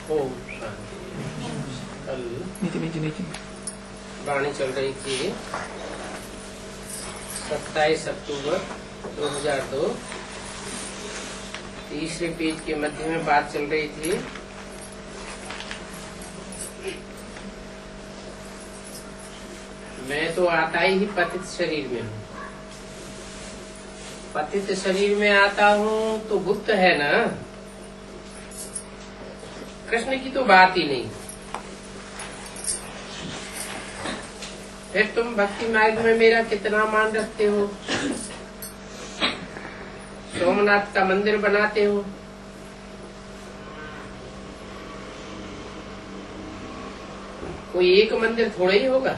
ओम शांति। कल वाणी चल रही थी 27 अक्टूबर 2002। तीसरे पेज के मध्य में बात चल रही थी मैं तो आता ही पतित शरीर में हूँ। पतित शरीर में आता हूँ तो गुप्त है ना, कृष्ण की तो बात ही नहीं। फिर तुम भक्ति मार्ग में मेरा कितना मान रखते हो, सोमनाथ का मंदिर बनाते हो, कोई एक मंदिर थोड़ा ही होगा।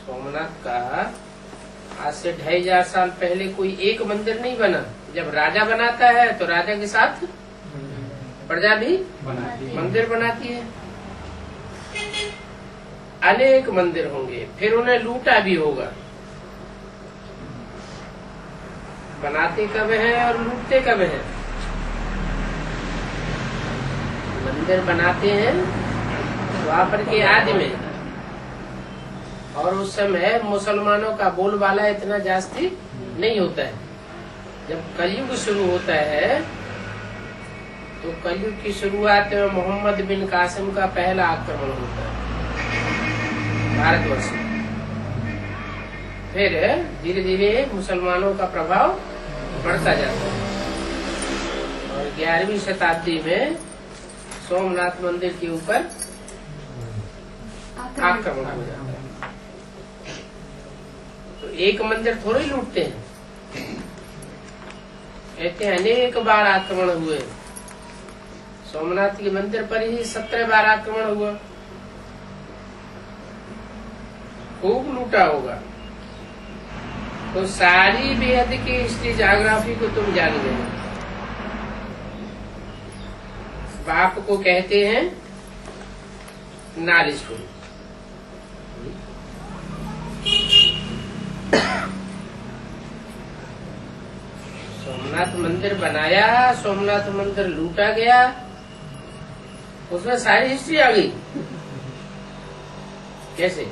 सोमनाथ का आज से 2500 साल पहले कोई एक मंदिर नहीं बना। जब राजा बनाता है तो राजा के साथ प्रजा भी मंदिर बनाती है। अनेक मंदिर होंगे, फिर उन्हें लूटा भी होगा। बनाते कब है और लूटते कब है? मंदिर बनाते हैं द्वापर के आदि में, और उस समय मुसलमानों का बोलबाला इतना जास्ती नहीं होता है। जब कलयुग शुरू होता है तो कलयुग की शुरुआत में मोहम्मद बिन कासिम का पहला आक्रमण होता है भारतवर्ष में। फिर धीरे धीरे मुसलमानों का प्रभाव बढ़ता जाता है और 11वीं शताब्दी में सोमनाथ मंदिर के ऊपर आक्रमण हो जाता है। तो एक मंदिर थोड़ी लूटते हैं, कहते हैं अनेक बार आक्रमण हुए। सोमनाथ के मंदिर पर ही 17 बार आक्रमण हुआ। खूब लूटा होगा। तो सारी बेहद की हिस्ट्री ज्योग्राफी को तुम जान गए। बाप को कहते हैं नॉलेजफुल। सोमनाथ मंदिर बनाया, सोमनाथ मंदिर लूटा गया, उसमें सारी हिस्ट्री आ गई। कैसे?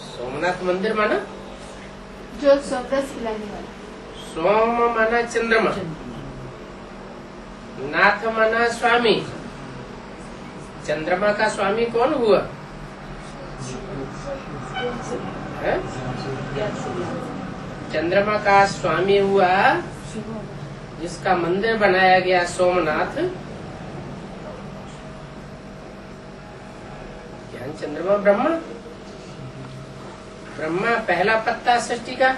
सोमनाथ मंदिर माना जो सोमरस खिलाने वाला। सोम माना चंद्रमा, नाथ माना स्वामी। चंद्रमा का स्वामी कौन हुआ? है? चंद्रमा का स्वामी हुआ जिसका मंदिर बनाया गया सोमनाथ। ज्ञान चंद्रमा ब्रह्मा। ब्रह्मा पहला पत्ता सृष्टि का,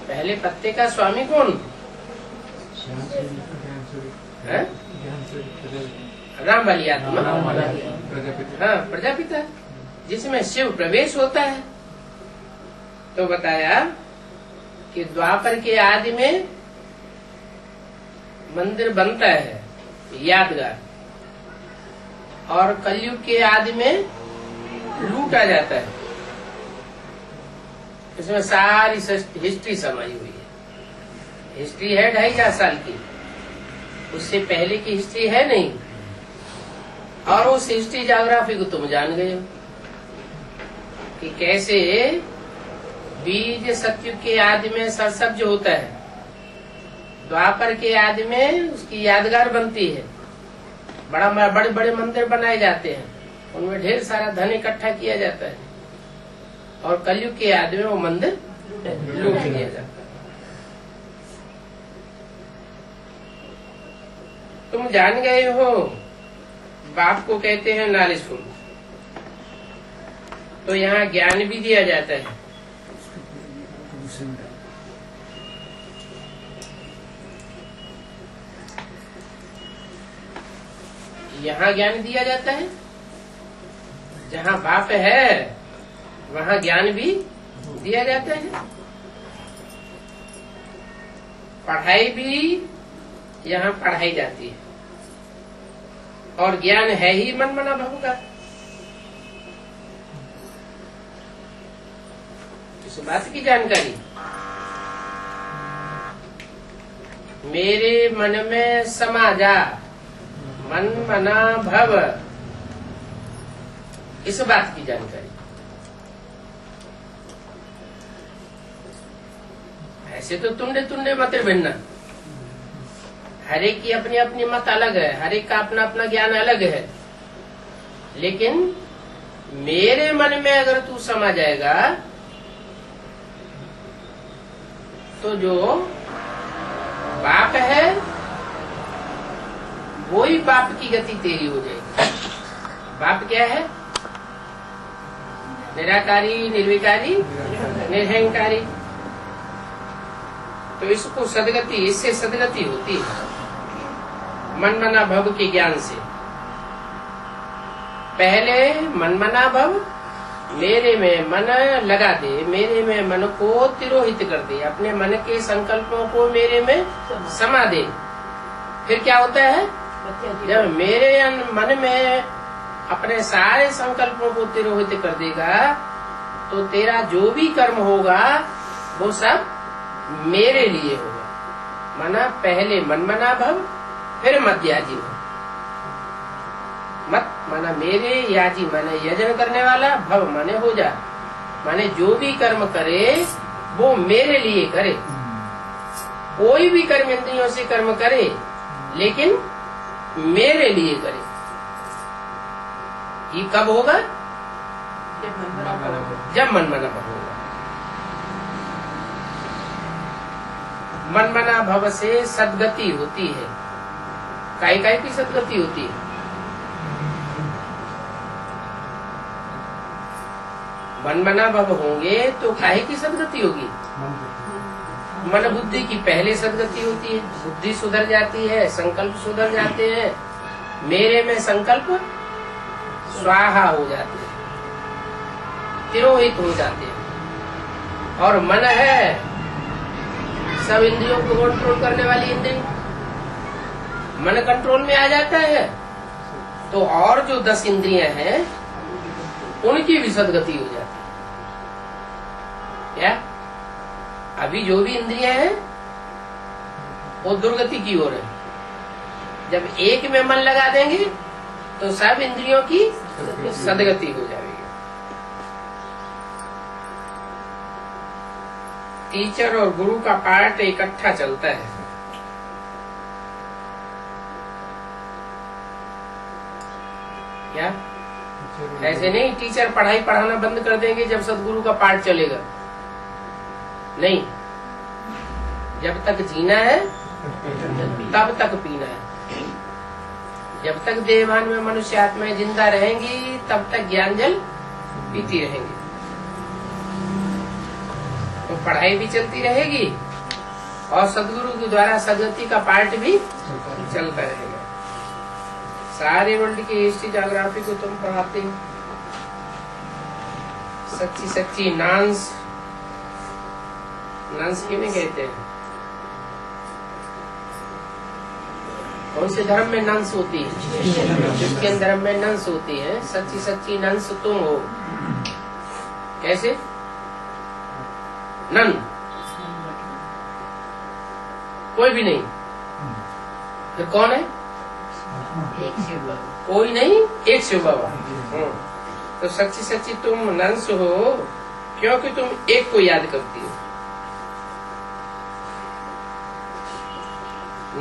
पहले पत्ते का स्वामी कौन है? राम वाली आत्मा। हाँ, प्रजापिता, जिसमें शिव प्रवेश होता है। तो बताया कि द्वापर के आदि में मंदिर बनता है यादगार, और कलयुग के आदि में लूटा जाता है। इसमें सारी हिस्ट्री समाई हुई है। हिस्ट्री है 2500 साल की, उससे पहले की हिस्ट्री है नहीं। और उस हिस्ट्री ज्योग्राफी को तुम जान गए हो कि कैसे बीज सतयुग के आदि में सरसब्ज होता है, द्वापर के आदि में उसकी यादगार बनती है। बड़े बड़े मंदिर बनाए जाते हैं, उनमें ढेर सारा धन इकट्ठा किया जाता है, और कलयुग के आदि में वो मंदिर लूट लिया जाता है। तुम जान गए हो। बाप को कहते हैं नॉलेजफुल। तो यहाँ ज्ञान भी दिया जाता है। यहाँ ज्ञान दिया जाता है। जहाँ बाप है वहाँ ज्ञान भी दिया जाता है। पढ़ाई भी यहाँ पढ़ाई जाती है, और ज्ञान है ही मन मना भव का। उस बात की जानकारी। मेरे मन में समा जा, मन मना भव, इस बात की जानकारी। ऐसे तो तुंडे तुंडे मत भिन्न, हर एक की अपनी अपनी मत अलग है, हर एक का अपना अपना ज्ञान अलग है। लेकिन मेरे मन में अगर तू समा जाएगा तो जो बाप है वो ही बाप की गति तेरी हो जाएगी। बाप क्या है? निराकारी, निर्विकारी, निरहंकारी। तो इसको सदगति, इससे सदगति होती है मन मना भव के ज्ञान से। पहले मन मना भव, मेरे में मन लगा दे, मेरे में मन को तिरोहित कर दे, अपने मन के संकल्पों को मेरे में समा दे। फिर क्या होता है? जब मेरे मन में अपने सारे संकल्पों को तिरोहित कर देगा तो तेरा जो भी कर्म होगा वो सब मेरे लिए होगा। मना पहले मन मना भव, फिर मध्याजी भव। मत माना मेरे, याजी माने यजन करने वाला, भव माने हो जा, माने जो भी कर्म करे वो मेरे लिए करे। कोई भी कर्म इंद्रियों से कर्म करे लेकिन मेरे लिए करे। ये कब होगा? जब मन मना भव होगा। मन मना भव से सदगति होती है। काय काय की सदगति होती है? मन मना भव होंगे तो काहे की सदगति होगी? मन बुद्धि की पहले सदगति होती है। बुद्धि सुधर जाती है, संकल्प सुधर जाते हैं, मेरे में संकल्प स्वाहा हो जाते हैं, तिरोहित हो जाते हैं। और मन है सब इंद्रियों को कंट्रोल करने वाली इंद्रिय, मन कंट्रोल में आ जाता है तो और जो 10 इंद्रियां हैं उनकी भी सदगति हो जाती है। क्या? अभी जो भी इंद्रियां हैं वो दुर्गति की ओर है। जब एक में मन लगा देंगे तो सब इंद्रियों की सदगति हो जाएगी। टीचर और गुरु का पार्ट इकट्ठा चलता है। क्या? ऐसे नहीं टीचर पढ़ाई पढ़ाना बंद कर देंगे जब सदगुरु का पाठ चलेगा। नहीं, जब तक जीना है तब तक पीना है। जब तक देहभान में मनुष्य आत्माएं जिंदा रहेंगी तब तक ज्ञान जल पीती रहेंगी। तो पढ़ाई भी चलती रहेगी और सदगुरु के द्वारा सदगति का पाठ भी चलता रहेगा। सारे वर्ल्ड की हिस्ट्री ज्योग्राफी को तुम पढ़ाते हो, सच्ची सच्ची नांस किन्हें कहते हैं? कौन से धर्म में नंस होती है? क्रिश्चियन धर्म में नंस होती है। सच्ची सच्ची नंस तुम हो। कैसे? नन कोई भी नहीं, फिर कौन है? कोई नहीं, एक शिव बाबा। तो सच्ची सच्ची तुम नंस हो क्योंकि तुम एक को याद करती हो।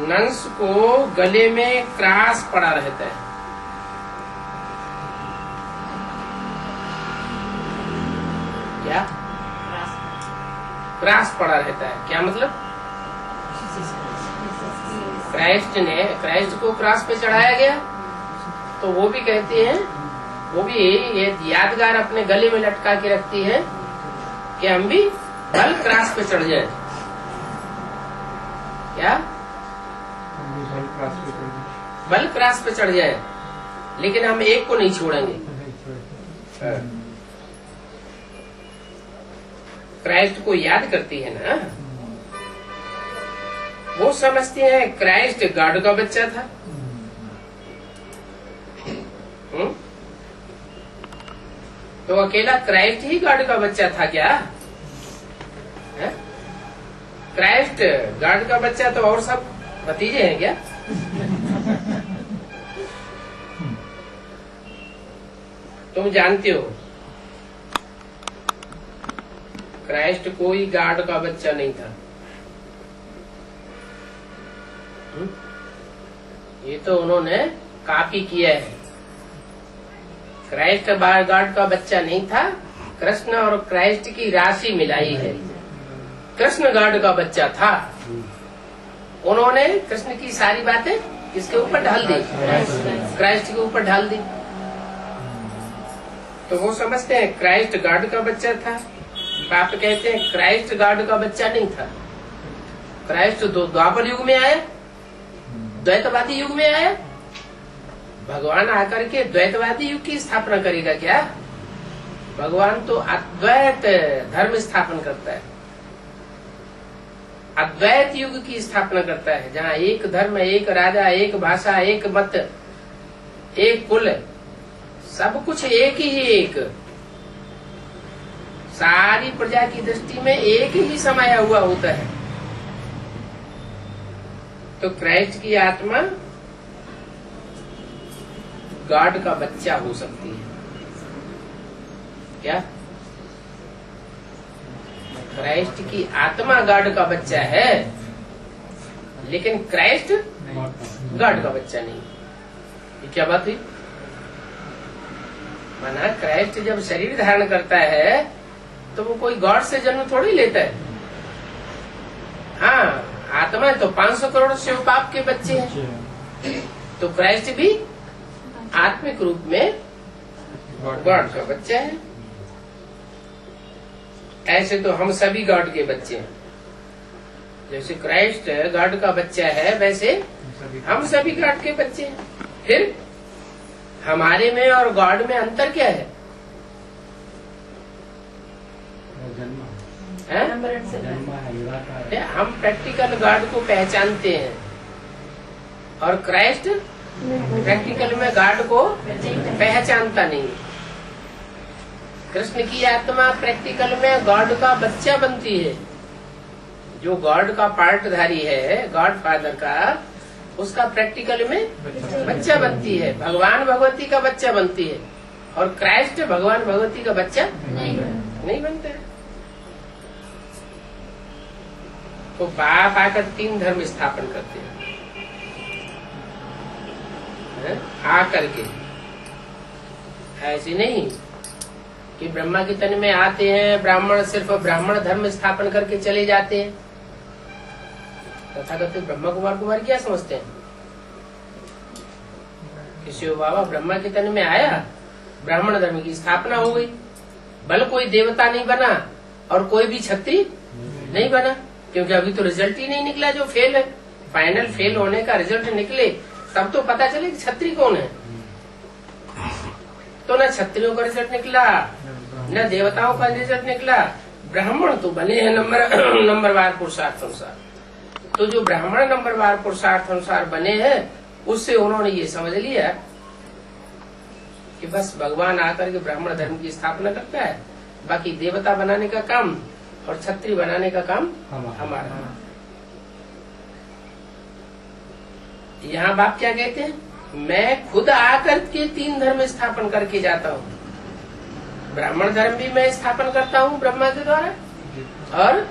नंस को गले में क्रास पड़ा रहता है। क्या? क्रास पड़ा रहता है। क्या मतलब? क्राइस्ट को क्रॉस पे चढ़ाया गया तो वो भी कहते हैं, वो भी ये यादगार अपने गले में लटका के रखती है कि हम भी बल क्रॉस पे चढ़ जाए। क्या? बल क्रॉस पे चढ़ जाए, लेकिन हम एक को नहीं छोड़ेंगे। क्राइस्ट को याद करती है ना, वो समझते हैं क्राइस्ट गॉड का बच्चा था। तो अकेला क्राइस्ट ही गॉड का बच्चा था क्या? क्राइस्ट गॉड का बच्चा तो और सब भतीजे हैं क्या? तुम जानते हो क्राइस्ट कोई गॉड का बच्चा नहीं था। ये तो उन्होंने कॉपी किया है। क्राइस्ट गॉड का बच्चा नहीं था, कृष्ण और क्राइस्ट की राशि मिलाई है। कृष्ण गॉड का बच्चा था, उन्होंने कृष्ण की सारी बातें किसके ऊपर ढाल दी? क्राइस्ट के ऊपर ढाल दी। तो वो समझते हैं क्राइस्ट गॉड का बच्चा था। बाप कहते हैं क्राइस्ट गॉड का बच्चा नहीं था। क्राइस्ट द्वापर युग में आया, द्वैतवादी युग में आया। भगवान आकर के द्वैतवादी युग की स्थापना करेगा क्या? भगवान तो अद्वैत धर्म स्थापन करता है, अद्वैत युग की स्थापना करता है, जहाँ एक धर्म, एक राजा, एक भाषा, एक मत, एक कुल, सब कुछ एक ही एक, सारी प्रजा की दृष्टि में एक ही समाया हुआ होता है। तो क्राइस्ट की आत्मा गॉड का बच्चा हो सकती है क्या? क्राइस्ट की आत्मा गॉड का बच्चा है, लेकिन क्राइस्ट गॉड का बच्चा नहीं। ये क्या बात हुई? माना क्राइस्ट जब शरीर धारण करता है तो वो कोई गॉड से जन्म थोड़ी लेता है। हाँ, आत्मा तो 500 करोड़ शिव पाप के बच्चे हैं, तो क्राइस्ट भी आत्मिक रूप में गॉड का बच्चा है। ऐसे तो हम सभी गॉड के बच्चे हैं। जैसे क्राइस्ट गॉड का बच्चा है, वैसे हम सभी गॉड के बच्चे हैं। फिर हमारे में और गॉड में अंतर क्या है? हम प्रैक्टिकल गॉड को पहचानते हैं और क्राइस्ट प्रैक्टिकल में गॉड को पहचानता नहीं। कृष्ण की आत्मा प्रैक्टिकल में गॉड का बच्चा बनती है। जो गॉड का पार्टधारी है, गॉड फादर का, उसका प्रैक्टिकल में बच्चा बनती है, भगवान भगवती का बच्चा बनती है। और क्राइस्ट भगवान भगवती का बच्चा नहीं बनता है। तो बाप आकर 3 धर्म स्थापन करते हैं आकर के। ऐसे नहीं कि ब्रह्मा के तन में आते हैं, ब्राह्मण सिर्फ ब्राह्मण धर्म स्थापन करके चले जाते हैं। तथाकथित ब्रह्मा कुमार क्या समझते हैं कि शिव बाबा ब्रह्मा के तन में आया, ब्राह्मण धर्म की स्थापना हो गई, बल कोई देवता नहीं बना और कोई भी क्षत्रिय नहीं बना, क्योंकि अभी तो रिजल्ट ही नहीं निकला। जो फेल है, फाइनल फेल होने का रिजल्ट निकले तब तो पता चले कि क्षत्रिय कौन है। तो न क्षत्रियों का रिजल्ट निकला, न देवताओं का रिजल्ट निकला। ब्राह्मण तो बने हैं नंबरवार पुरुषार्थ अनुसार। तो जो ब्राह्मण नंबरवार पुरुषार्थ अनुसार बने हैं, उससे उन्होंने ये समझ लिया कि बस भगवान आकर के ब्राह्मण धर्म की स्थापना करता है, बाकी देवता बनाने का काम और क्षत्रिय बनाने का काम हमारा। यहाँ बाप क्या कहते हैं? मैं खुद आकर के 3 धर्म स्थापन करके जाता हूँ। ब्राह्मण धर्म भी मैं स्थापन करता हूँ ब्रह्मा के द्वारा, और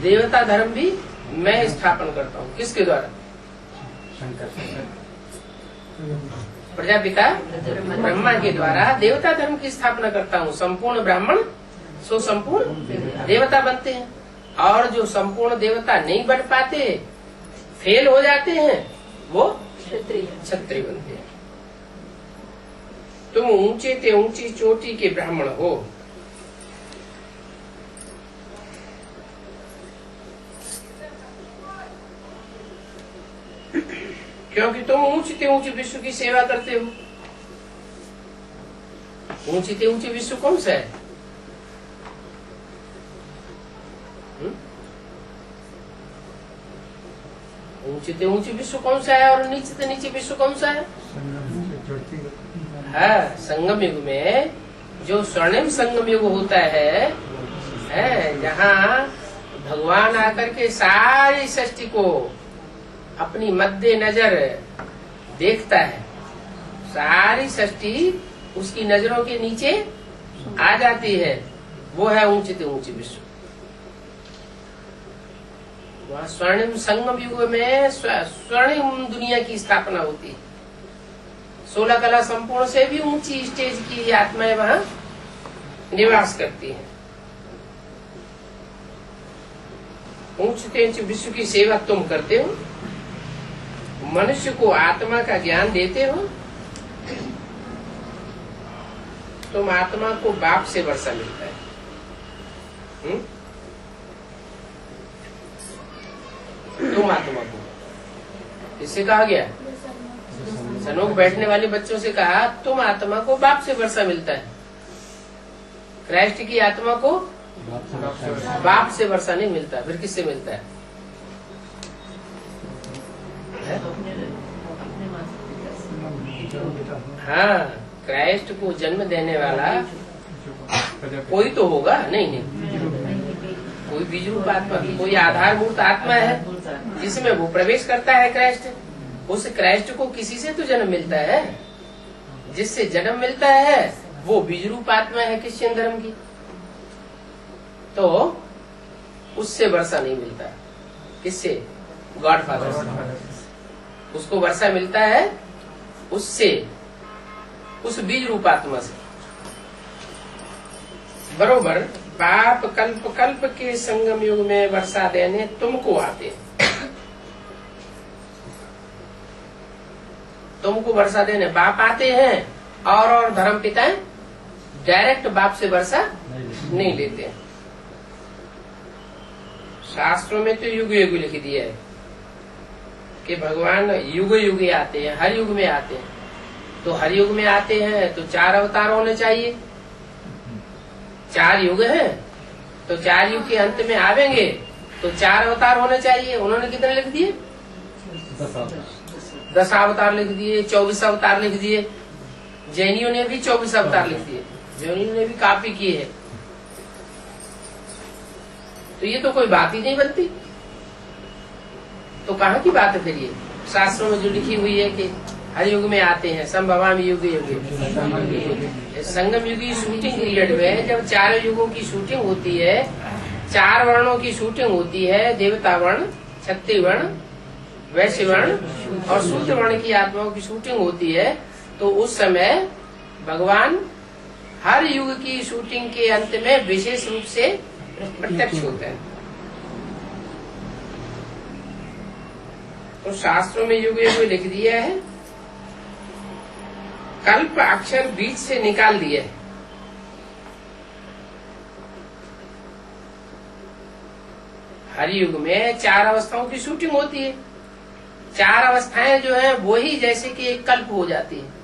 देवता धर्म भी मैं स्थापन करता हूँ। किसके द्वारा? प्रजापिता ब्रह्मा के द्वारा देवता धर्म की स्थापना करता हूँ। संपूर्ण ब्राह्मण सो संपूर्ण देवता बनते हैं, और जो संपूर्ण देवता नहीं बन पाते, फेल हो जाते हैं, वो क्षत्रिय बनते हैं। तुम ऊंचे ते ऊंची चोटी के ब्राह्मण हो। क्योंकि तुम ऊंचे ते ऊंचे विश्व की सेवा करते हो। ऊंचे ते ऊंचे विश्व कौन सा है? ऊंचे ते ऊंचे विश्व कौन सा है और नीचे ते नीचे विश्व कौन सा है? हाँ, संगम युग में जो स्वर्णिम संगम युग होता है, जहाँ भगवान आकर के सारी सृष्टि को अपनी मध्य नजर देखता है, सारी सृष्टि उसकी नजरों के नीचे आ जाती है। वो है ऊंचे ऊंचे विश्व। वहाँ स्वर्णिम संगम युग में स्वर्णिम दुनिया की स्थापना होती है। 16 कला संपूर्ण से भी ऊंची स्टेज की आत्माएं वहाँ निवास करती हैं। ऊंचे ऊंचे विश्व की सेवा तुम करते हो, मनुष्य को आत्मा का ज्ञान देते हो। तुम आत्मा को बाप से वर्षा मिलता है। तुम आत्मा को, इससे कहा गया, सनोक बैठने वाले बच्चों से कहा तुम आत्मा को बाप से वर्षा मिलता है। क्राइस्ट की आत्मा को बाप से वर्षा नहीं मिलता, फिर किससे मिलता है? हाँ, क्राइस्ट को जन्म देने वाला कोई तो होगा। नहीं, कोई बीज रूप आत्मा, कोई आधारभूत आत्मा है जिसमें वो प्रवेश करता है क्राइस्ट। उस क्राइस्ट को किसी से तो जन्म मिलता है, जिससे जन्म मिलता है वो बीज रूप आत्मा है क्रिश्चियन धर्म की। तो उससे वर्षा नहीं मिलता। किससे? गॉड फादर से। उसको वर्षा मिलता है उससे, उस बीज रूप आत्मा से। बरोबर बाप कल्प कल्प के संगम युग में वर्षा देने तुमको आते हैं। तुमको वर्षा देने बाप आते हैं, और धर्म पिताएं डायरेक्ट बाप से वर्षा नहीं लेते हैं। शास्त्रों में तो युग युग लिख दिया है कि भगवान युग युग आते हैं, हर युग में आते हैं। तो हर युग में आते हैं तो 4 अवतार होने चाहिए। 4 युग हैं तो 4 युग के अंत में आवेंगे तो 4 अवतार होने चाहिए। उन्होंने कितने लिख दिए? 10 अवतार लिख दिए, 24 अवतार लिख दिए। जैनियों ने भी 24 अवतार लिख दिए, जैनियों ने भी कॉपी की है। तो ये तो कोई बात ही नहीं बनती। तो कहाँ की बात है फिर ये? शास्त्रों में जो लिखी हुई है कि हर युग में आते हैं, संभवामि युग युग। संगम युग की शूटिंग पीरियड में जब 4 युगों की शूटिंग होती है, 4 वर्णों की शूटिंग होती है, देवता वर्ण, क्षत्रिय वर्ण, वैश्य वर्ण और शूद्र वर्ण की आत्माओं की शूटिंग होती है, तो उस समय भगवान हर युग की शूटिंग के अंत में विशेष रूप से प्रत्यक्ष होता है। तो शास्त्रों में युग युग लिख दिया है, कल्प अक्षर बीच से निकाल दिया है। हर युग में 4 अवस्थाओं की शूटिंग होती है। 4 अवस्थाएं जो है वो ही जैसे कि एक कल्प हो जाती है।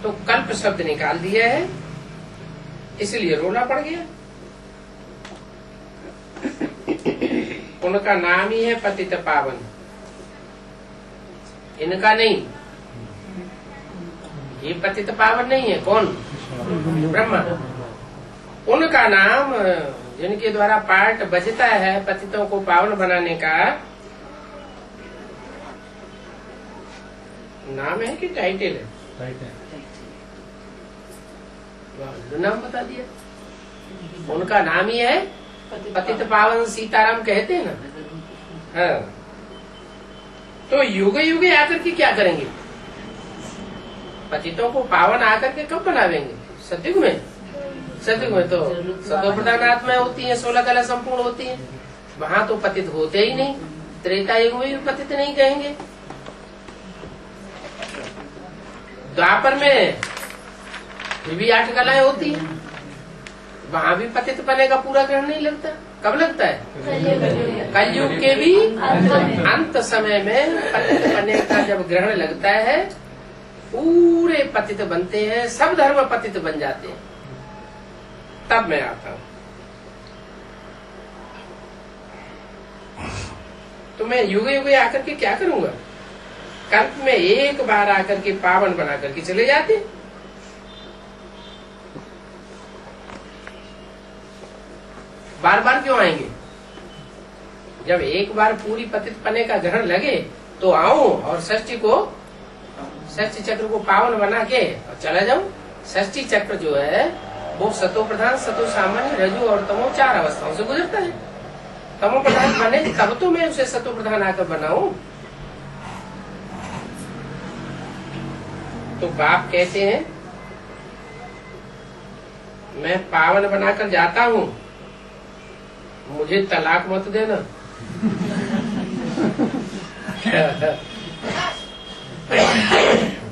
तो कल्प शब्द निकाल दिया है, इसलिए रोना पड़ गया। उनका नाम ही है पतित पावन, इनका नहीं। ये पतित पावन नहीं है। कौन? ब्रह्मा। उनका नाम, जिनके द्वारा पार्ट बजता है पतितों को पावन बनाने का, नाम है कि टाइटल है? नाम बता दिया। उनका नाम ही है पतित पावन सीताराम कहते हैं ना। हाँ, तो युग युग आकर के क्या करेंगे? पतितों को पावन आकर के कब बनावेंगे? सतयुग में। सतयुग में तो सतो प्रधान आत्माएं होती हैं, 16 कला संपूर्ण होती हैं। वहाँ तो पतित होते ही नहीं। त्रेता युग में भी पतित नहीं कहेंगे। द्वापर में फिर भी 8 कलाएं होती हैं, वहाँ भी पतित पने का पूरा ग्रहण नहीं लगता। कब लगता है? कलयुग के भी अंत समय में पतित पने का जब ग्रहण लगता है, पूरे पतित बनते हैं, सब धर्म पतित बन जाते हैं। तब मैं आता हूँ। तो मैं युग युग आकर के क्या करूंगा? कल्प में एक बार आकर के पावन बना करके चले जाते। बार बार क्यों आएंगे? जब एक बार पूरी पतित पने का ग्रहण लगे तो आऊं और षष्ठी चक्र को पावन बना के और चला जाऊं। षष्ठी चक्र जो है वो सतो प्रधान, सतो सामान्य, रजु और तमो 4 अवस्थाओं से गुजरता है। तमो प्रधान बने तब तो मैं उसे सतो प्रधान आकर बनाऊं। तो बाप कहते हैं मैं पावन बनाकर जाता हूं, मुझे तलाक मत देना।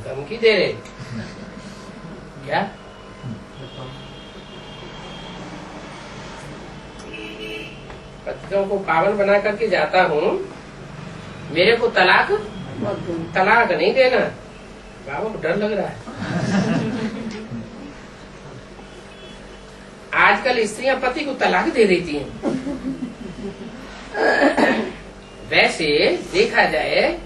धमकी दे रहे क्या? पतियों को पावन बना करके जाता हूँ, मेरे को तलाक नहीं देना। बाबा को डर लग रहा है। आजकल स्त्रियां पति को तलाक दे देती हैं। वैसे देखा जाए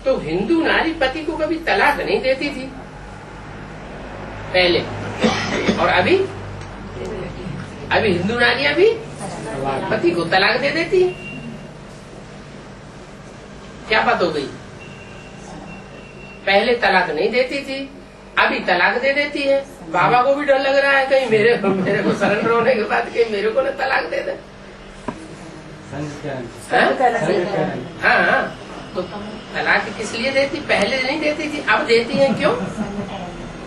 तो हिंदू नारी पति को कभी तलाक नहीं देती थी पहले, और अभी हिंदू नारियां भी पति को तलाक दे देती है। क्या बात हो गई? पहले तलाक नहीं देती थी, अभी तलाक दे देती है। बाबा को भी डर लग रहा है कहीं मेरे को सरेंडर होने के बाद कहीं मेरे को ना तलाक दे दे। हाँ, तो तलाक किस लिए देती? पहले नहीं देती थी, अब देती है। क्यों?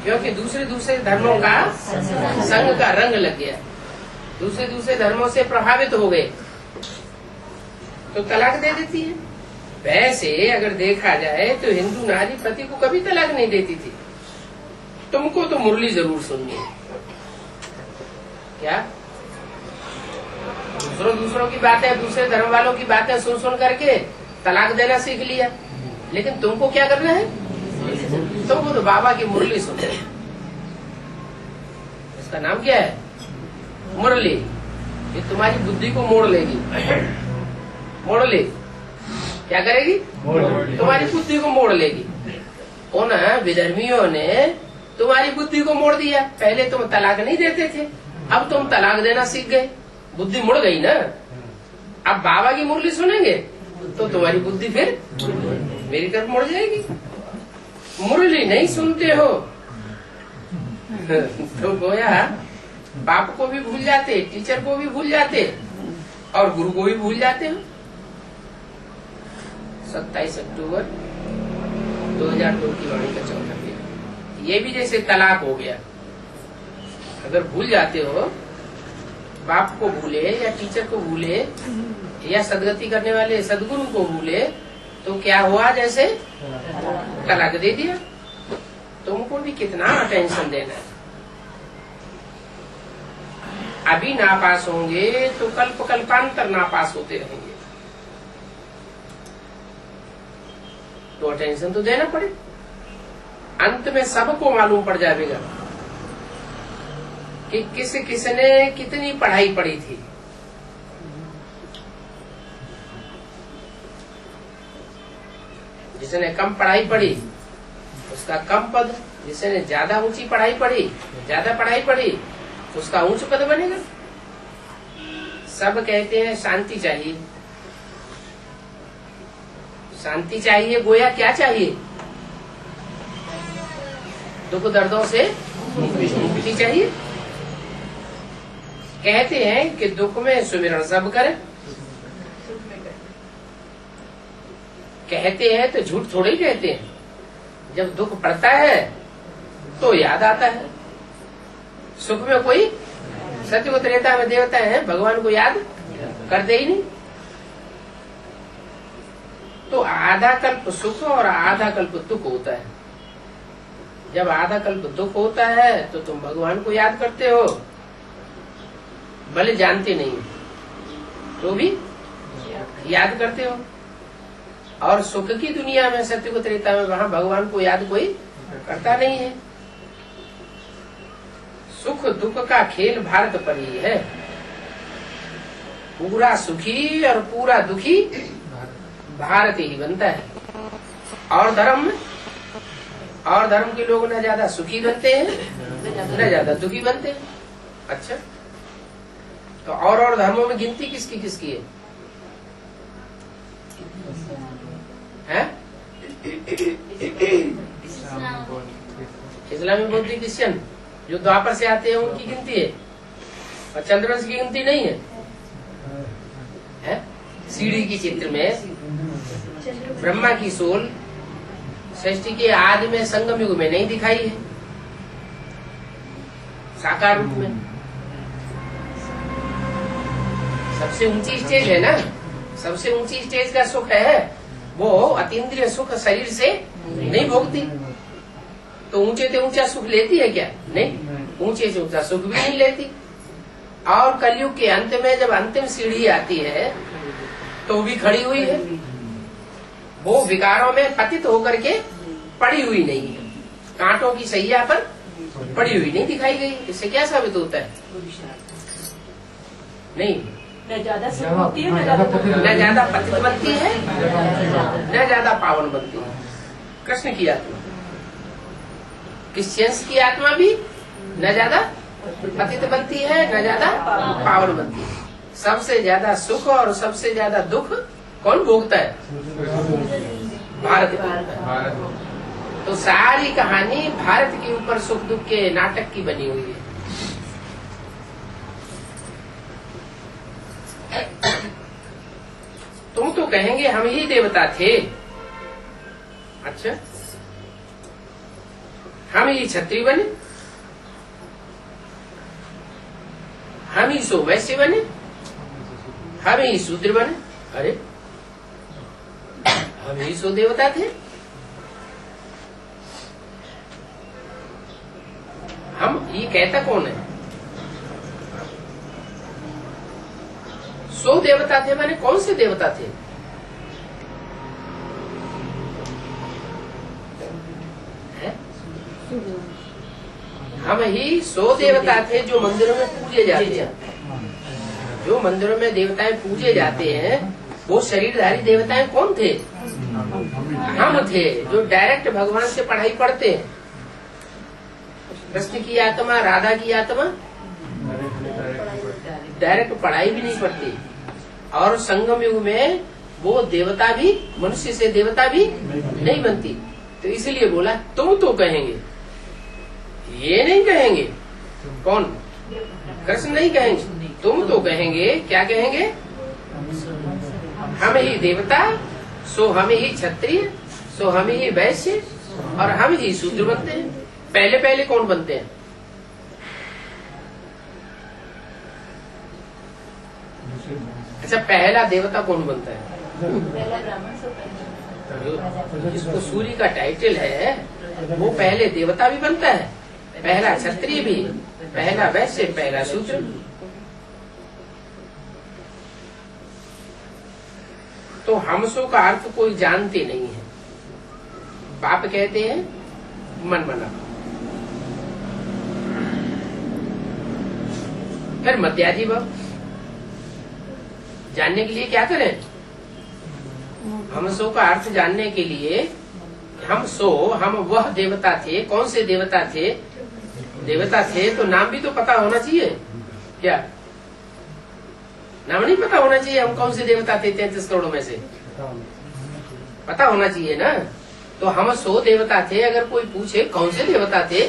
क्योंकि दूसरे धर्मों का संग का रंग लग गया, दूसरे धर्मों से प्रभावित हो गए तो तलाक दे देती है। वैसे अगर देखा जाए तो हिंदू नारी पति को कभी तलाक नहीं देती थी। तुमको तो मुरली जरूर सुननी है क्या? दूसरों की बातें, दूसरे धर्म वालों की बातें सुन करके तलाक देना सीख लिया, लेकिन तुमको क्या करना है? तुमको तो बाबा की मुरली सुननी है। इसका नाम क्या है? मुरली। ये तुम्हारी बुद्धि को मोड़ लेगी। मोड़ ले क्या करेगी? तुम्हारी बुद्धि को मोड़ लेगी। उन विधर्मियों ने तुम्हारी बुद्धि को मोड़ दिया। पहले तुम तलाक नहीं देते थे, अब तुम तलाक देना सीख गए, बुद्धि मुड़ गई ना। अब बाबा की मुरली सुनेंगे तो तुम्हारी बुद्धि फिर मेरी तरफ मुड़ जाएगी। मुरली नहीं सुनते हो तो गोया बाप को भी भूल जाते, टीचर को भी भूल जाते और गुरु को भी भूल जाते हो। 27 अक्टूबर 2002 की वाणी का 14 पेज। ये भी जैसे तलाक हो गया। अगर भूल जाते हो, बाप को भूले या टीचर को भूले या सदगति करने वाले सदगुरु को भूले तो क्या हुआ? जैसे तलाक दे दिया। तुमको भी कितना अटेंशन देना है। अभी नापास होंगे तो कल्पांतर नापास होते रहेंगे, तो अटेंशन तो देना पड़े। अंत में सबको मालूम पड़ जाएगा कि किसने कितनी पढ़ाई पढ़ी थी। जिसने कम पढ़ाई पढ़ी उसका कम पद, जिसने ज्यादा ऊंची पढ़ाई पढ़ी, ज्यादा पढ़ाई पढ़ी, उसका ऊंच पद बनेगा। सब कहते हैं शांति चाहिए, शांति चाहिए। गोया क्या चाहिए? दुख दर्दों से मुक्ति चाहिए। कहते हैं कि दुख में सुमिरन सब करे। कहते हैं तो झूठ थोड़े ही कहते हैं। जब दुख पड़ता है तो याद आता है। सुख में कोई सत्य को त्रेता में देवता है, भगवान को याद करते ही नहीं। तो आधा कल्प सुख और आधा कल्प दुख होता है। जब आधा कल्प दुख होता है तो तुम भगवान को याद करते हो, भले जानते नहीं तो भी याद करते हो। और सुख की दुनिया में, सत्य को त्रेता में, वहां भगवान को याद कोई करता नहीं है। सुख दुख का खेल भारत पर ही है। पूरा सुखी और पूरा दुखी भारत ही बनता है। और धर्म के लोग न ज्यादा सुखी बनते हैं न ज्यादा दुखी बनते हैं। अच्छा, तो और धर्मों में गिनती किसकी किसकी है? इस्लामी, बौद्ध, क्रिश्चियन जो द्वापर से आते हैं उनकी गिनती है, और चंद्रवंश की गिनती नहीं है, है? सीढ़ी की चित्र में ब्रह्मा की सोल सृष्टि के आदि में संगम युग में नहीं दिखाई है साकार रूप में। सबसे ऊंची स्टेज है ना, सबसे ऊंची स्टेज का सुख है वो अतीन्द्रिय सुख शरीर से नहीं भोगती। तो ऊंचे से ऊंचा सुख लेती है क्या? नहीं, ऊंचे से ऊंचा सुख भी नहीं लेती। और कलयुग के अंत में जब अंतिम सीढ़ी आती है तो भी खड़ी हुई है, वो विकारों में पतित होकर के पड़ी हुई नहीं है, कांटों की सैया पर पड़ी हुई नहीं दिखाई गई। इससे क्या साबित होता है? नहीं, न ज्यादा सुख होती है, न ज्यादा पतित बनती है, न ज्यादा पावन बनती है। कृष्ण की आत्मा, क्रिश्चियंस की आत्मा भी न ज्यादा पतित बनती है, न ज्यादा पावन बनती है। सबसे ज्यादा सुख और सबसे ज्यादा दुख कौन भोगता है? भारत भोगता है। तो सारी कहानी भारत के ऊपर सुख दुख के नाटक की बनी हुई है। तुम तो कहेंगे हम ही देवता थे। अच्छा, हम ही क्षत्रिय बने, हम ही सो वैश्य बने, हम ही शूद्र बने। अरे, हम ही सो देवता थे। हम ये कहता कौन है? सो देवता थे माने कौन से देवता थे? हम ही सो देवता थे जो मंदिरों में पूजे जाते हैं। जो मंदिरों में देवताएं पूजे जाते हैं वो शरीरधारी देवताएं कौन थे? हम थे, जो डायरेक्ट भगवान से पढ़ाई पढ़ते हैं। कृष्ण की आत्मा, राधा की आत्मा डायरेक्ट पढ़ाई भी नहीं पढ़ती। और संगम युग में वो देवता भी, मनुष्य से देवता भी नहीं बनती। तो इसलिए बोला तुम तो कहेंगे, ये नहीं कहेंगे। कौन? कृष्ण नहीं कहेंगे, तुम तो कहेंगे। क्या कहेंगे? हम ही देवता, सो हम ही क्षत्रिय, सो हम ही वैश्य, और हम ही शूद्र बनते हैं। पहले पहले कौन बनते हैं? अच्छा, पहला देवता कौन बनता है? पहला ब्राह्मण से जिसको सूर्य का टाइटल है वो पहले देवता भी बनता है, पहला क्षत्रिय भी, पहला वैश्य, पहला शूद्र। तो हमसो का अर्थ कोई जानते नहीं है। बाप कहते हैं मन मना। फिर मध्याजी भाव जानने के लिए क्या करें? हमसो का अर्थ जानने के लिए हम वह देवता थे। कौन से देवता थे? देवता थे तो नाम भी तो पता होना चाहिए। क्या नाम नहीं पता होना चाहिए? हम कौन से देवता थे 33 करोड़ में से? पता होना चाहिए ना। तो हम 100 देवता थे। अगर कोई पूछे कौन से देवता थे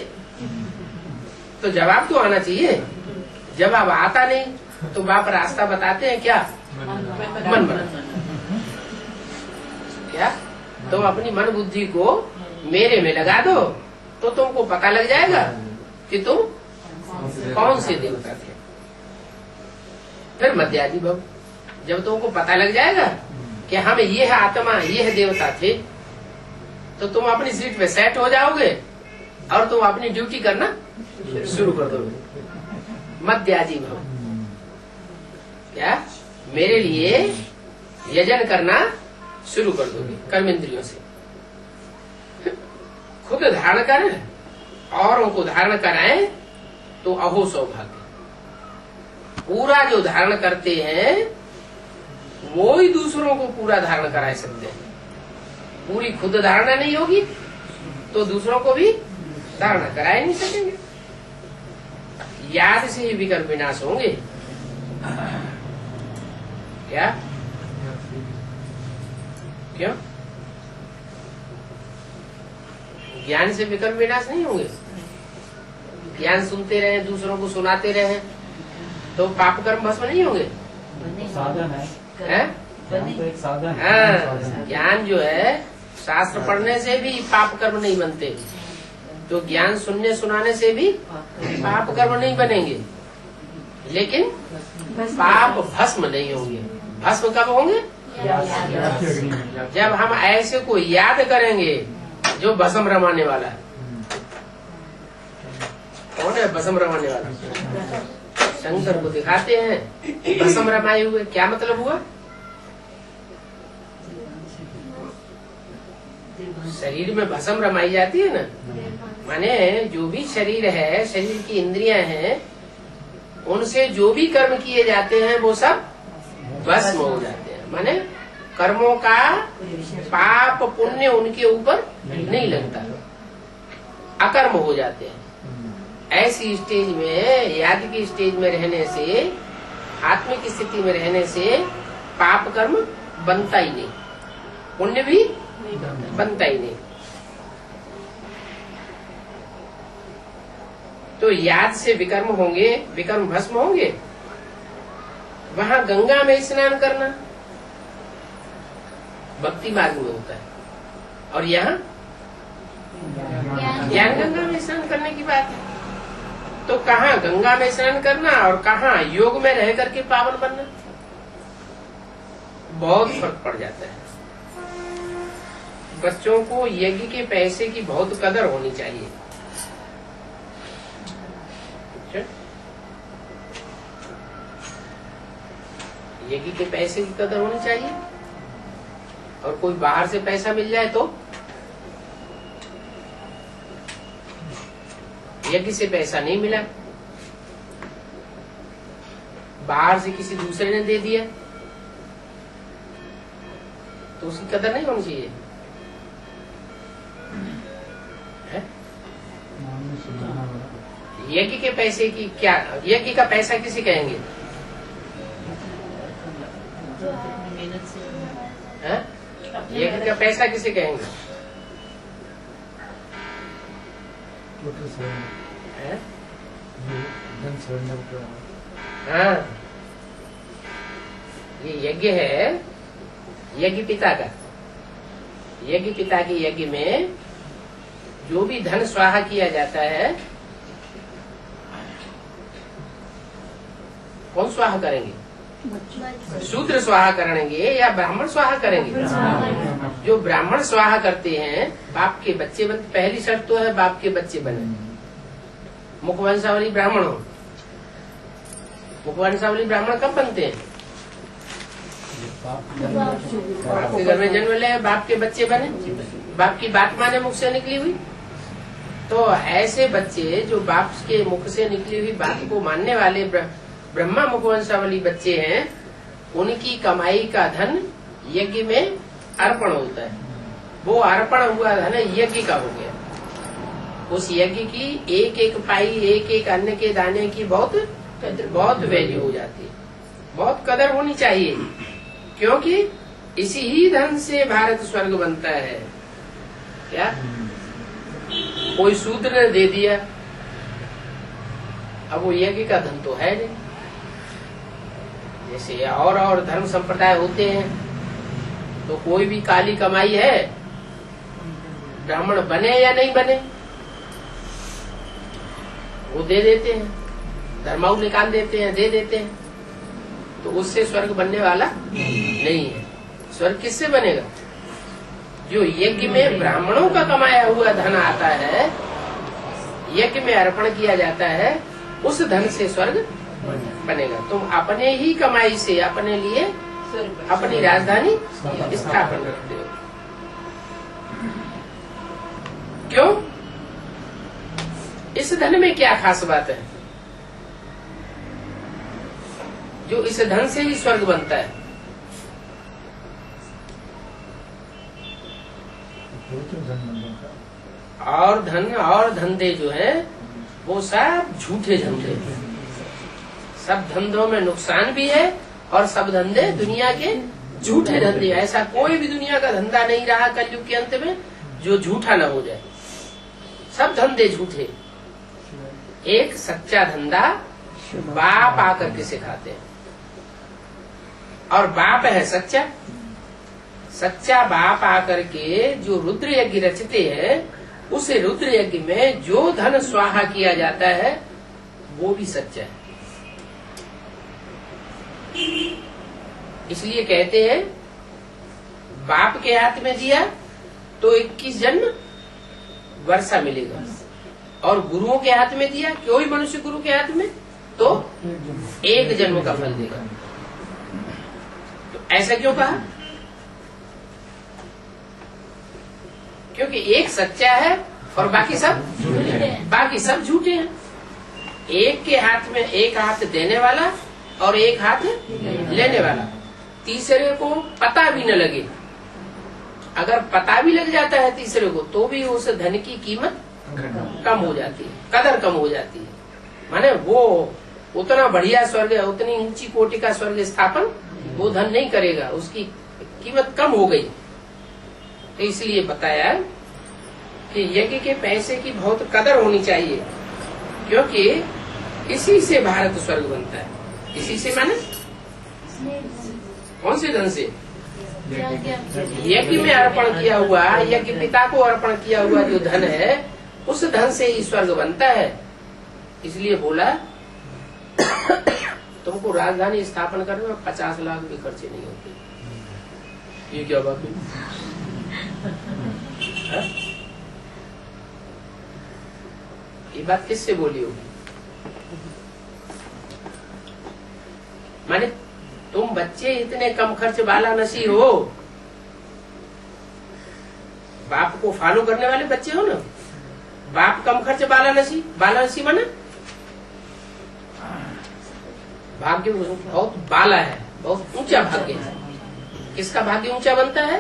तो जवाब तो आना चाहिए। जवाब आता नहीं तो बाप रास्ता बताते हैं क्या? मन बना। क्या तुम अपनी मन बुद्धि को मेरे में लगा दो तो तुमको पता लग जाएगा कि तुम कौन से देवता थे। फिर मध्यादि भाव, जब तुमको पता लग जाएगा कि हम ये है आत्मा, ये है देवता थे, तो तुम अपनी सीट पे सेट हो जाओगे और तुम अपनी ड्यूटी करना शुरू कर दोगे। मध्यादि भाव क्या? मेरे लिए यजन करना शुरू कर दोगे कर्मेंद्रियों से। खुद धारण कर औरों को धारण कराएं तो अहो सौभाग्य। पूरा जो धारण करते हैं वो ही दूसरों को पूरा धारण करा सकते हैं। पूरी खुद धारणा नहीं होगी तो दूसरों को भी धारणा करा ही नहीं सकेंगे। याद से ही विकल्प विनाश होंगे। क्या? क्यों? ज्ञान से विकर्म विनाश नहीं होंगे? ज्ञान सुनते रहे, दूसरों को सुनाते रहे, तो पाप कर्म भस्म नहीं होंगे? साधन है, ज्ञान तो एक साधन है। हाँ, ज्ञान जो है शास्त्र पढ़ने से भी पाप कर्म नहीं बनते, तो ज्ञान सुनने सुनाने से भी पाप कर्म नहीं बनेंगे, लेकिन पाप भस्म नहीं होंगे। भस्म कब होंगे? जब हम ऐसे को याद करेंगे जो भस्म रमाने वाला है। कौन है भस्म रमाने वाला? शंकर को दिखाते हैं भस्म रमाए हुए। क्या मतलब हुआ? शरीर में भस्म रमाई जाती है ना, माने जो भी शरीर है, शरीर की इंद्रियां हैं, उनसे जो भी कर्म किए जाते हैं वो सब भस्म हो जाते हैं। माने कर्मों का पाप पुण्य उनके ऊपर नहीं लगता, अकर्म हो जाते हैं। ऐसी स्टेज में, याद की स्टेज में रहने से, आत्मिक स्थिति में रहने से पाप कर्म बनता ही नहीं, पुण्य भी बनता ही नहीं। तो याद से विकर्म होंगे, विकर्म भस्म होंगे। वहां गंगा में स्नान करना भक्ति मार्ग में होता है, और यहाँ ज्ञान गंगा में स्नान करने की बात है। तो कहाँ गंगा में स्नान करना और कहाँ योग में रह करके पावन बनना, बहुत फर्क पड़ जाता है। बच्चों को यज्ञ के पैसे की बहुत कदर होनी चाहिए। यज्ञ के पैसे की कदर होनी चाहिए, और कोई बाहर से पैसा मिल जाए तो यज्ञ से पैसा नहीं मिला, बाहर से किसी दूसरे ने दे दिया, तो उसकी कदर नहीं होनी चाहिए। है? यज्ञ के पैसे की क्या, यज्ञ का पैसा किसे कहेंगे? है? यज्ञ का पैसा किसे कहेंगे? है? हाँ, ये यज्ञ है, यज्ञ पिता का। यज्ञ पिता के यज्ञ में जो भी धन स्वाहा किया जाता है, कौन स्वाहा करेंगे? शूद्र स्वाहा करेंगे या ब्राह्मण स्वाहा करेंगे? जो ब्राह्मण स्वाहा करते हैं, बाप के बच्चे बनते। पहली शर्त तो है बाप के बच्चे बने, मुखवंशावली ब्राह्मण हो। मुखवंशावली ब्राह्मण कब बनते हैं? बाप के घर में जन्म ले, बाप के बच्चे बने, बाप की बात माने मुख से निकली हुई। तो ऐसे बच्चे जो बाप के मुख से निकली हुई बात को मानने वाले ब्रह्मा मुखवंशावली बच्चे हैं, उनकी कमाई का धन यज्ञ में अर्पण होता है। वो अर्पण हुआ धन यज्ञ का हो गया। उस यज्ञ की एक एक पाई, एक एक अन्न के दाने की बहुत वैल्यू हो जाती है, बहुत कदर होनी चाहिए, क्योंकि इसी ही धन से भारत स्वर्ग बनता है। क्या कोई शूद्र ने दे दिया, अब वो यज्ञ का धन तो है नहीं। जैसे और धर्म संप्रदाय होते हैं, तो कोई भी काली कमाई है, ब्राह्मण बने या नहीं बने, वो दे देते हैं, धर्माऊ निकाल देते हैं, दे देते हैं। तो उससे स्वर्ग बनने वाला नहीं है। स्वर्ग किससे बनेगा? जो यज्ञ में ब्राह्मणों का कमाया हुआ धन आता है, यज्ञ में अर्पण किया जाता है, उस धन से स्वर्ग बनेगा। तुम अपने ही कमाई से अपने लिए अपनी राजधानी स्थापन करते हो। क्यों? इस धन में क्या खास बात है जो इस धन से ही स्वर्ग बनता है? और धन और धंधे जो है वो सब झूठे धंधे, सब धंधों में नुकसान भी है और सब धंधे दुनिया के झूठे धंधे। ऐसा कोई भी दुनिया का धंधा नहीं रहा कलयुग के अंत में जो झूठा न हो जाए। सब धंधे झूठे। एक सच्चा धंधा बाप आकर के सिखाते हैं, और बाप है सच्चा। सच्चा बाप आकर के जो रुद्र यज्ञ रचते हैं, उस रुद्र यज्ञ में जो धन स्वाहा किया जाता है वो भी सच्चा है। इसलिए कहते हैं बाप के हाथ में दिया तो 21 जन्म वर्षा मिलेगा, और गुरुओं के हाथ में दिया, कोई मनुष्य गुरु के हाथ में, तो 1 जन्म का फल देगा। तो ऐसा क्यों कहा? क्योंकि एक सच्चा है और बाकी सब झूठे हैं। एक के हाथ में एक हाथ देने वाला और एक हाथ लेने वाला। तीसरे को पता भी न लगे। अगर पता भी लग जाता है तीसरे को तो भी उस धन की कीमत कम हो जाती है, कदर कम हो जाती है। माने वो उतना बढ़िया स्वर्ग, उतनी ऊंची कोटि का स्वर्ग स्थापन वो धन नहीं करेगा, उसकी कीमत कम हो गई। तो इसलिए बताया कि यज्ञ के पैसे की बहुत कदर होनी चाहिए, क्योंकि इसी से भारत स्वर्ग बनता है। इसी से माने कौन से धन से? यज्ञ में अर्पण किया हुआ, यज्ञ पिता को अर्पण किया हुआ जो धन है, उस धन से ही स्वर्ग बनता है। इसलिए बोला तुमको राजधानी स्थापन करने में 50 लाख भी खर्चे नहीं होते। ये क्या बात है? ये बात किससे बोली होगी? माने तुम बच्चे इतने कम खर्च वाला नसी हो, बाप को फॉलो करने वाले बच्चे हो ना। बाप कम खर्च वाला नसी माने भाग्य बहुत बाला है, बहुत ऊंचा भाग्य है। किसका भाग्य ऊंचा बनता है?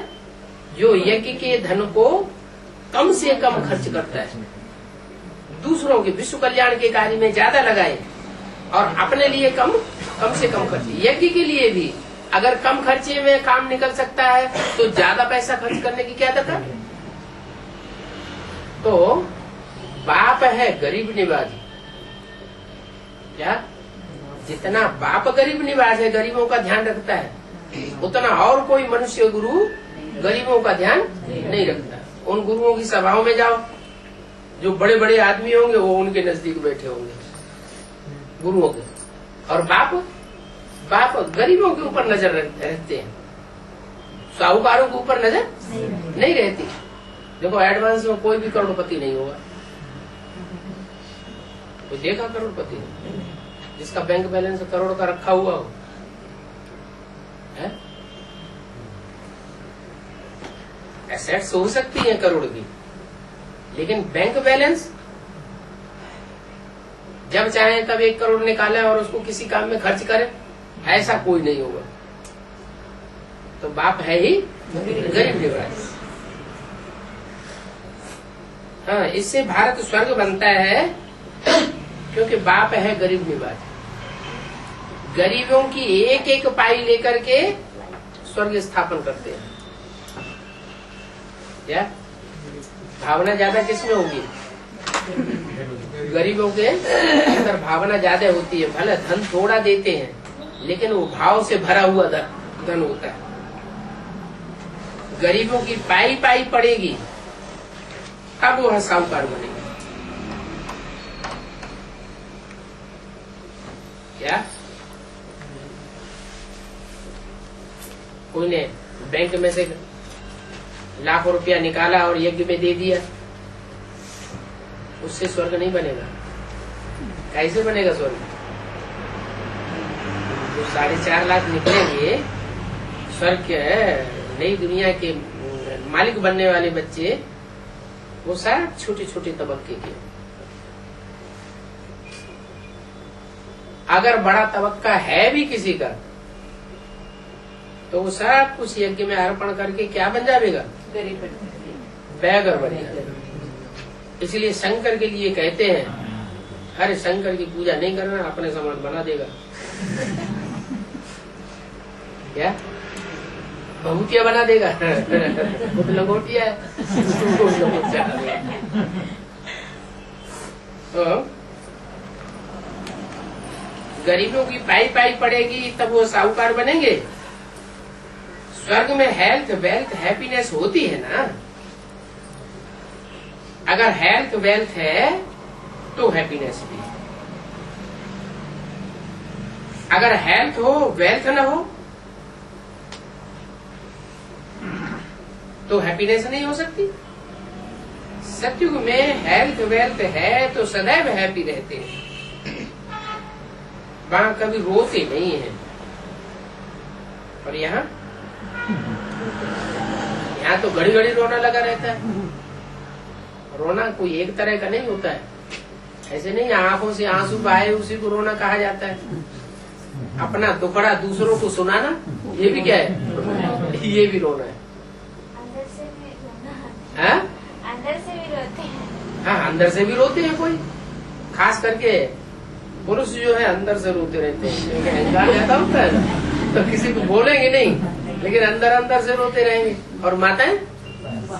जो यज्ञ के धन को कम से कम खर्च करता है, दूसरों के विश्व कल्याण के कार्य में ज्यादा लगाए और अपने लिए कम से कम खर्च। यज्ञ के लिए भी अगर कम खर्चे में काम निकल सकता है तो ज्यादा पैसा खर्च करने की क्या दरकार? तो बाप है गरीब निवाज। क्या? जितना बाप गरीब निवाज है, गरीबों का ध्यान रखता है, उतना और कोई मनुष्य गुरु गरीबों का ध्यान नहीं रखता। उन गुरुओं की सभाओं में जाओ, जो बड़े बड़े आदमी होंगे वो उनके नजदीक बैठे होंगे गुरुओं के, और बाप गरीबों के ऊपर नजर रखते हैं, साहूकारों के ऊपर नजर नहीं रहती। देखो एडवांस में कोई भी करोड़पति नहीं होगा। कोई देखा करोड़पति जिसका बैंक बैलेंस करोड़ का रखा हुआ हो है? एसेट्स हो सकती हैं करोड़ की, लेकिन बैंक बैलेंस जब चाहे तब 1 करोड़ निकाले और उसको किसी काम में खर्च करे, ऐसा कोई नहीं होगा। तो बाप है ही गरीब निवाज। हाँ, इससे भारत स्वर्ग बनता है, क्योंकि बाप है गरीब निवाज। गरीबों की एक एक पाई लेकर के स्वर्ग स्थापन करते हैं। क्या भावना ज्यादा किसमें होगी? गरीबों के अंदर भावना ज्यादा होती है। भले धन थोड़ा देते हैं, लेकिन वो भाव से भरा हुआ धन होता है। गरीबों की पाई पाई पड़ेगी, तब वह साहूकार बनेगा। क्या कोई ने बैंक में से लाखों रुपया निकाला और यज्ञ में दे दिया, उससे स्वर्ग नहीं बनेगा। कैसे बनेगा स्वर्ग? तो 4.5 लाख निकलेंगे स्वर्ग के नई दुनिया के मालिक बनने वाले बच्चे, वो सब छोटे छोटे तबक्के के। अगर बड़ा तबक्का है भी किसी का, तो वो सब कुछ यज्ञ में अर्पण करके क्या बन जाएगा? गरीब बैगर बन जाएगा। इसलिए शंकर के लिए कहते हैं, अरे शंकर की पूजा नहीं करना, अपने समान बना देगा। क्या बहुतिया बना देगा? वो तो लंगोटिया है। उसको लंगोटिया बना देगा। तो गरीबों की पाई पाई पड़ेगी तब वो साहूकार बनेंगे। स्वर्ग में हेल्थ वेल्थ हैप्पीनेस होती है ना। अगर हेल्थ वेल्थ है तो हैप्पीनेस भी। अगर हेल्थ हो वेल्थ ना हो तो हैप्पीनेस नहीं हो सकती। सतयुग में हेल्थ वेल्थ है तो सदैव हैप्पी रहते हैं, वहां कभी रोते नहीं है। और यहाँ तो घड़ी घड़ी रोना लगा रहता है। रोना कोई एक तरह का नहीं होता है। ऐसे नहीं आंखों से आंसू बहाए उसी को रोना कहा जाता है। अपना दुखड़ा दूसरों को सुनाना ये भी क्या है? ये भी रोना है। अंदर से भी रोना हाँ? अंदर से भी रोते हैं। हाँ, अंदर से भी रोते हैं कोई, खास करके पुरुष जो है अंदर से रोते रहते हैं क्योंकि अहंकार ज्यादा होता है ना, तो किसी को बोलेंगे नहीं लेकिन अंदर अंदर से रोते रहेंगे। और माताएं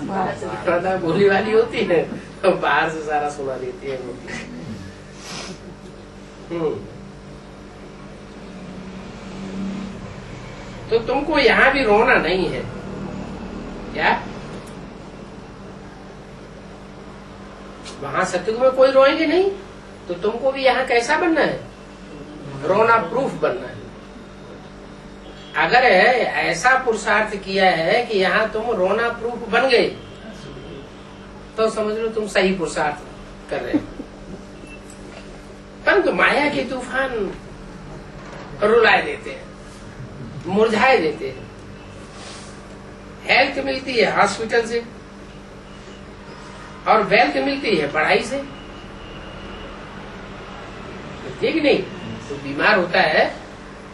माता बोली वाली होती है तो बाहर से सारा सुना देती है। तो तुमको यहाँ भी रोना नहीं है क्या? वहां सतयुग में कोई रोएंगे नहीं, तो तुमको भी यहाँ कैसा बनना है? रोना प्रूफ बनना है। अगर ऐसा पुरुषार्थ किया है कि यहाँ तुम रोना प्रूफ बन गए तो समझ लो तुम सही पुरुषार्थ कर रहे हो। परंतु माया के तूफान रुलाए देते हैं, मुरझाए देते हैं। हेल्थ मिलती है हॉस्पिटल से और वेल्थ मिलती है पढ़ाई से, ठीक नहीं? तो बीमार होता है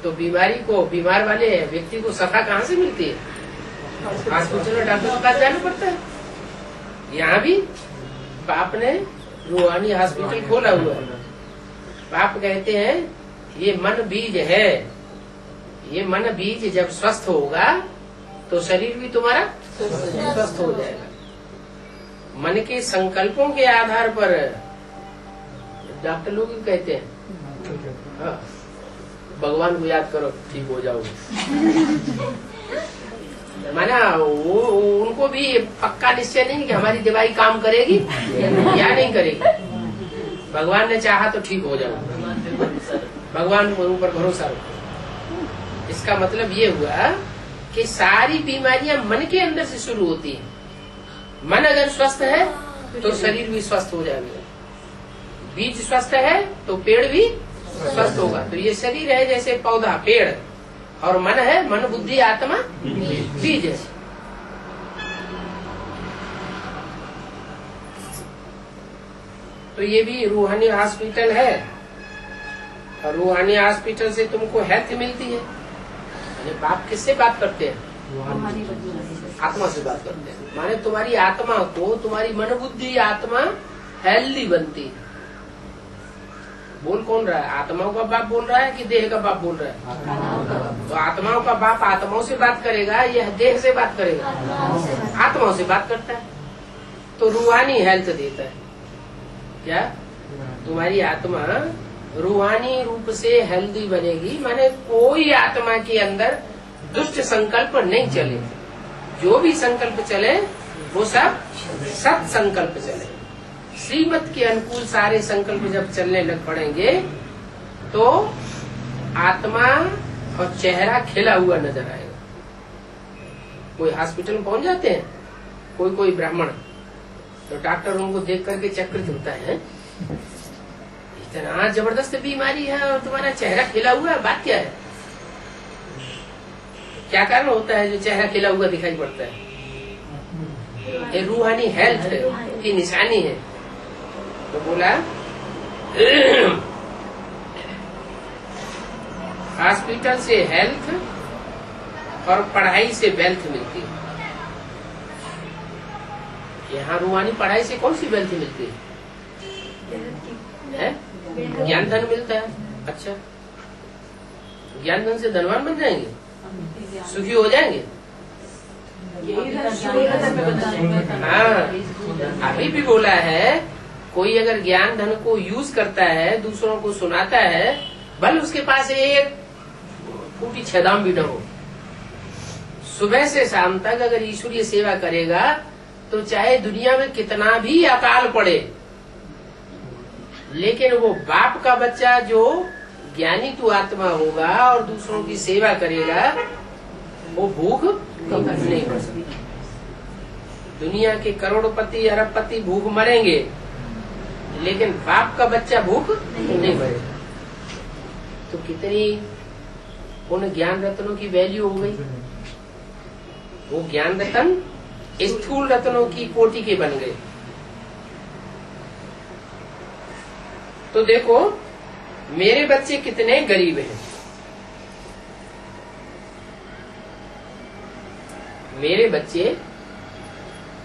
तो बीमारी को, बीमार वाले व्यक्ति को सफा कहाँ से मिलती है? हॉस्पिटल में डॉक्टर के पास जाना पड़ता है। यहाँ भी बाप ने रूहानी हॉस्पिटल खोला हुआ है। बाप कहते हैं ये मन बीज है, ये मन बीज जब स्वस्थ होगा तो शरीर भी तुम्हारा स्वस्थ हो जाएगा। मन के संकल्पों के आधार पर डॉक्टर लोग कहते हैं हाँ, भगवान को याद करो ठीक हो जाओगे। माना वो उनको भी पक्का निश्चय नहीं कि हमारी दवाई काम करेगी या नहीं करेगी। भगवान ने चाहा तो ठीक हो जाओगे। भगवान के ऊपर भरोसा रखो। इसका मतलब ये हुआ कि सारी बीमारियां मन के अंदर से शुरू होती हैं। मन अगर स्वस्थ है तो शरीर भी स्वस्थ हो जाएगा। बीज स्वस्थ है तो पेड़ भी स्वस्थ होगा। तो ये शरीर है जैसे पौधा पेड़, और मन है मन बुद्धि आत्मा बीज है। तो ये भी रूहानी हॉस्पिटल है। और रूहानी हॉस्पिटल से तुमको हेल्थ मिलती है। बाप किससे बात करते हैं? आत्मा से बात करते हैं। माने तुम्हारी आत्मा को, तुम्हारी मन बुद्धि आत्मा हेल्दी बनती है। बोल कौन रहा है? आत्माओं का बाप बोल रहा है कि देह का बाप बोल रहा है? तो आत्माओं का बाप आत्माओं से बात करेगा या देह से बात करेगा? आत्माओं से बात करता है। तो रूहानी हेल्थ देता है। क्या तुम्हारी आत्मा रूहानी रूप से हेल्दी बनेगी? माने कोई आत्मा के अंदर दुष्ट संकल्प नहीं चले। जो भी संकल्प चले वो सब सत संकल्प चले। श्रीमत के अनुकूल सारे संकल्प जब चलने लग पड़ेंगे तो आत्मा और चेहरा खिला हुआ नजर आएगा। कोई हॉस्पिटल में पहुंच जाते हैं, कोई ब्राह्मण, तो डॉक्टर उनको देख करके चक्रित होता है। इतना जबरदस्त बीमारी है और तुम्हारा चेहरा खिला हुआ है, बात क्या है? क्या कारण होता है जो चेहरा खिला हुआ दिखाई पड़ता है? ये रूहानी हेल्थ की निशानी है। तो बोला हॉस्पिटल से हेल्थ और पढ़ाई से वेल्थ मिलती है। यहाँ रूहानी पढ़ाई से कौन सी वेल्थ मिलती है? ज्ञान धन मिलता है। अच्छा, ज्ञान धन से धनवान बन जाएंगे, सुखी हो जाएंगे। हाँ, अभी भी बोला है, कोई अगर ज्ञान धन को यूज करता है, दूसरों को सुनाता है, भले उसके पास एक फूटी छदाम भी न हो, सुबह से शाम तक अगर ईश्वरीय सेवा करेगा तो चाहे दुनिया में कितना भी अकाल पड़े, लेकिन वो बाप का बच्चा जो ज्ञानी तू आत्मा होगा और दूसरों की सेवा करेगा, वो भूख नहीं मर सकती। दुनिया के करोड़पति अरबपति भूख मरेंगे, लेकिन बाप का बच्चा भूख नहीं मरेगा। तो कितनी उन ज्ञान रत्नों की वैल्यू हो गई। वो ज्ञान रत्न स्थूल रत्नों की कोटि के बन गए। तो देखो मेरे बच्चे कितने गरीब हैं, मेरे बच्चे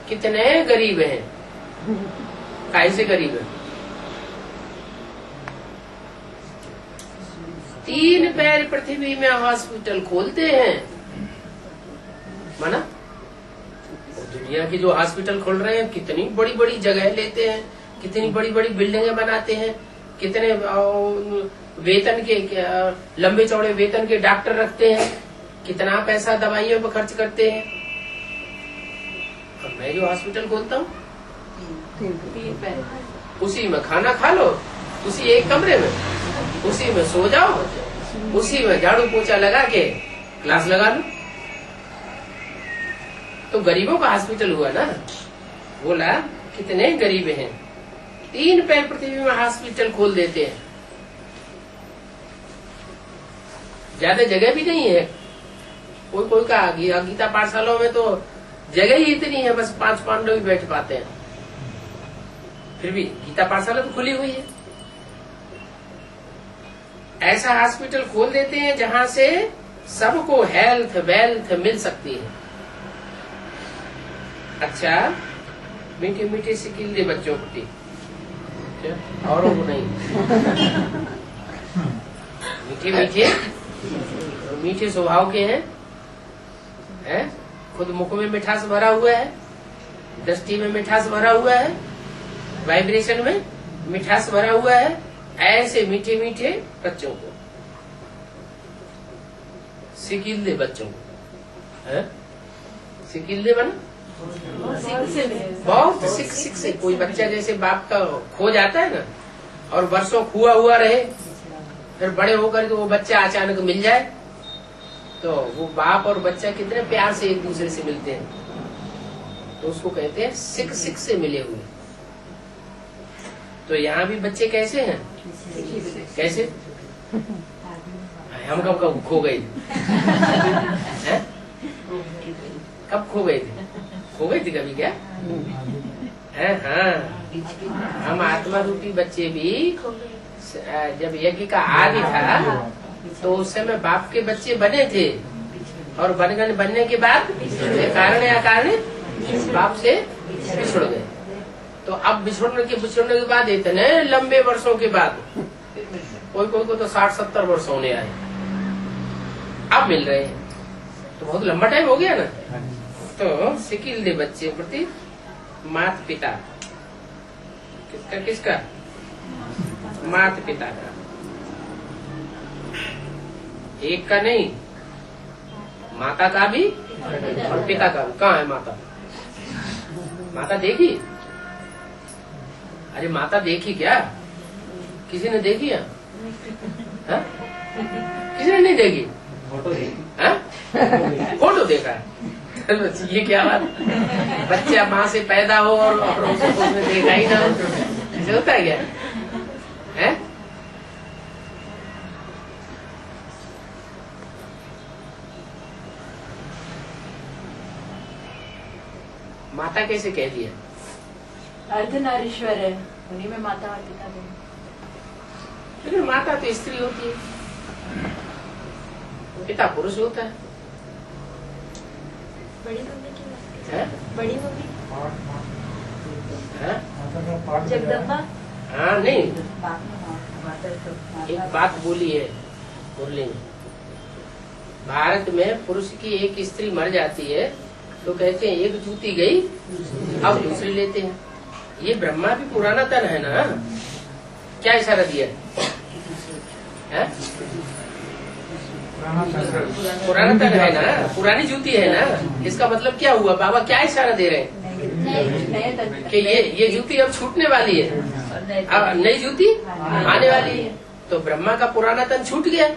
कितने गरीब हैं। कैसे गरीब है? 3 पैर पृथ्वी में हॉस्पिटल खोलते हैं, माना दुनिया के जो हॉस्पिटल खोल रहे हैं कितनी बड़ी बड़ी जगह लेते हैं, कितनी बड़ी बड़ी बिल्डिंगें बनाते हैं, कितने वेतन के लंबे चौड़े वेतन के डॉक्टर रखते हैं, कितना पैसा दवाइयों पर खर्च करते हैं। और मैं जो हॉस्पिटल खोलता हूँ, उसी में खाना खा लो, उसी एक कमरे में, उसी में सो जाओ, उसी में झाड़ू पोछा लगा के क्लास लगा लो। तो गरीबों का हॉस्पिटल हुआ ना। बोला कितने गरीब हैं, 3 पैर पृथ्वी में हॉस्पिटल खोल देते हैं। ज्यादा जगह भी नहीं है। कोई का गीता पाठशालाओं में तो जगह ही इतनी है, बस 5 पांडव ही बैठ पाते हैं। फिर भी गीता पाठशाला तो खुली हुई है। ऐसा हॉस्पिटल खोल देते हैं जहां से सबको हेल्थ वेल्थ मिल सकती है। अच्छा, मीठे मीठे सिकिल दे बच्चों को, औरों को नहीं। मीठे मीठे मीठे स्वभाव के हैं, खुद मुख में मिठास भरा हुआ है, दृष्टि में मिठास भरा हुआ है, वाइब्रेशन में मिठास भरा हुआ है। ऐसे मीठे मीठे बच्चों को सिकिल दे, बच्चों को सिकिल दे बना बहुत सिक से। कोई बच्चा जैसे बाप का खो जाता है ना, और वर्षों खुआ हुआ रहे, फिर बड़े होकर के वो बच्चा अचानक मिल जाए, तो वो बाप और बच्चा कितने प्यार से एक दूसरे से मिलते हैं, तो उसको कहते हैं सिक से मिले हुए। तो यहाँ भी बच्चे कैसे हैं? कैसे? हम कब खो गए थे? कब खो गए थे? खो गई थी कभी क्या? हाँ, हम आत्मा रूपी बच्चे भी जब यज्ञ का आदि था तो उस समय बाप के बच्चे बने थे, और बनने के बाद कारण या कारण बाप से बिछुड़ गए। तो अब बिछुड़ने के बाद इतने लंबे वर्षों के बाद, कोई को तो 60-70 वर्ष होने आए, अब मिल रहे हैं। तो बहुत लंबा टाइम हो गया ना। तो सिकिल दे बच्चे प्रति माता पिता, किसका? माता पिता का, एक का नहीं, माता का भी और पिता का भी। कहाँ है माता? माता देखी? अरे माता देखी क्या? किसी ने देखी है? किसी ने नहीं देखी? फोटो देखी। फोटो देखा है। ये क्या बात? बच्चा माँ से पैदा हो और उसने देखा ही ना हो, ऐसे होता है क्या? है? माता कैसे कह दिया? अर्धनारीश्वर है, उन्हीं में माता और पिता दोनों। लेकिन माता तो स्त्री होती है, पिता पुरुष होता है। बड़ी मम्मी की बात है? बड़ी मम्मी जगदम्बा। हाँ नहीं, एक बात बोली है मुरली ने, भारत में पुरुष की एक स्त्री मर जाती है तो कहते हैं एक जूती गई, अब दूसरी लेते हैं। ये ब्रह्मा भी पुराना तन है ना, क्या इशारा दिया है? पुराना तन है ना, पुरानी जूती है ना, इसका मतलब क्या हुआ? बाबा क्या इशारा दे रहे हैं कि ये जूती अब छूटने वाली है, अब नई जूती आने वाली है। तो ब्रह्मा का पुराना तन छूट गया,